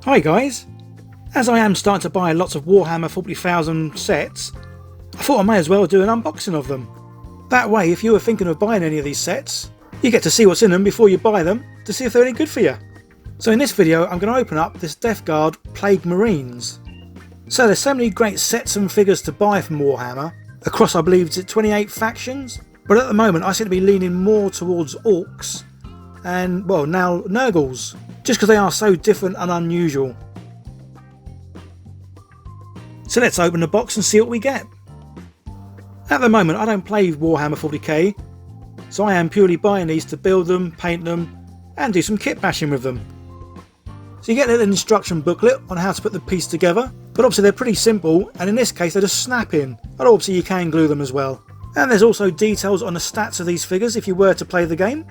Hi guys! As I am starting to buy lots of Warhammer 40,000 sets, I thought I may as well do an unboxing of them. That way, if you were thinking of buying any of these sets, you get to see what's in them before you buy them to see if they're any good for you. So in this video I'm going to open up this Death Guard Plague Marines. So there's so many great sets and figures to buy from Warhammer, across I believe it's 28 factions, but at the moment I seem to be leaning more towards Orcs and, well, now Nurgles, just because they are so different and unusual. So let's open the box and see what we get. At the moment I don't play Warhammer 40k, so I am purely buying these to build them, paint them and do some kit bashing with them. So you get a little instruction booklet on how to put the piece together, but obviously they're pretty simple, and in this case they just snap in, but obviously you can glue them as well. And there's also details on the stats of these figures if you were to play the game.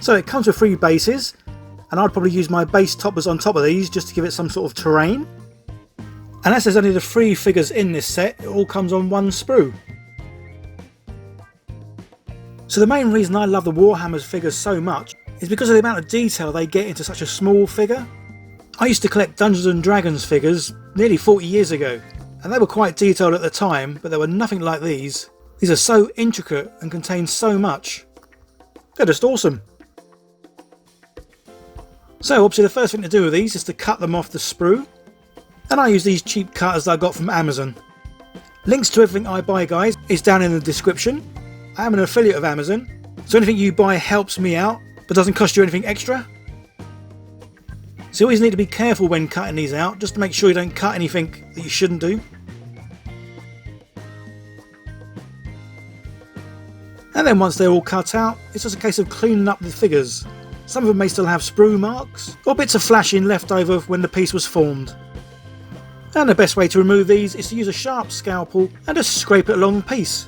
So it comes with 3 bases, and I'd probably use my base toppers on top of these just to give it some sort of terrain. And as there's only the 3 figures in this set, it all comes on 1 sprue. So the main reason I love the Warhammer's figures so much is because of the amount of detail they get into such a small figure. I used to collect Dungeons and Dragons figures nearly 40 years ago, and they were quite detailed at the time, but they were nothing like these. These are so intricate and contain so much. They're just awesome. So obviously the first thing to do with these is to cut them off the sprue, and I use these cheap cutters that I got from Amazon. Links to everything I buy, guys, is down in the description. I am an affiliate of Amazon, so anything you buy helps me out but doesn't cost you anything extra. So you always need to be careful when cutting these out, just to make sure you don't cut anything that you shouldn't do. And then once they're all cut out, it's just a case of cleaning up the figures. Some of them may still have sprue marks, or bits of flashing left over when the piece was formed. And the best way to remove these is to use a sharp scalpel and just scrape it along the piece.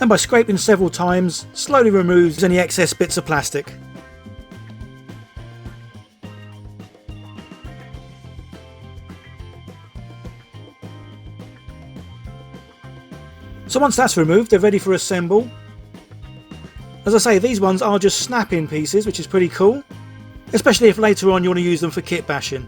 And by scraping several times, slowly removes any excess bits of plastic. So once that's removed, they're ready for assemble. As I say, these ones are just snap-in pieces, which is pretty cool, especially if later on you want to use them for kit bashing.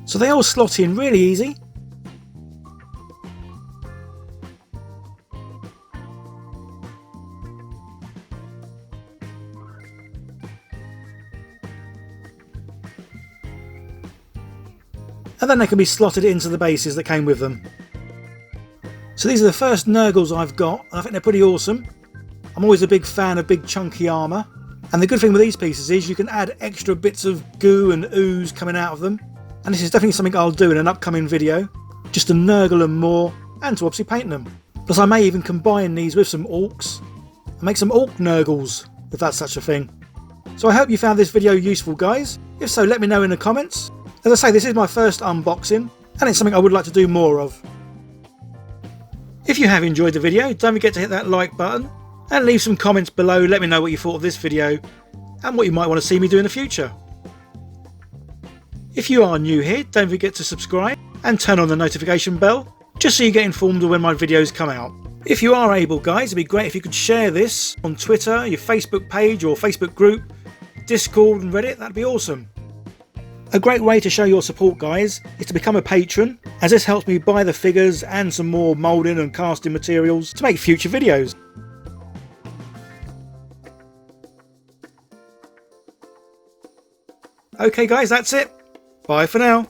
So they all slot in really easy. And then they can be slotted into the bases that came with them. So these are the first Nurgles I've got, and I think they're pretty awesome. I'm always a big fan of big chunky armour, and the good thing with these pieces is you can add extra bits of goo and ooze coming out of them, and this is definitely something I'll do in an upcoming video, just to Nurgle them more and to obviously paint them. Plus I may even combine these with some Orcs and make some Orc Nurgles, if that's such a thing. So I hope you found this video useful, guys. If so, let me know in the comments. As I say, this is my first unboxing, and it's something I would like to do more of. If you have enjoyed the video, don't forget to hit that like button, and leave some comments below, let me know what you thought of this video, and what you might want to see me do in the future. If you are new here, don't forget to subscribe, and turn on the notification bell, just so you get informed of when my videos come out. If you are able, guys, it'd be great if you could share this on Twitter, your Facebook page or Facebook group, Discord and Reddit, that'd be awesome. A great way to show your support, guys, is to become a patron, as this helps me buy the figures and some more moulding and casting materials to make future videos. Okay guys, that's it. Bye for now.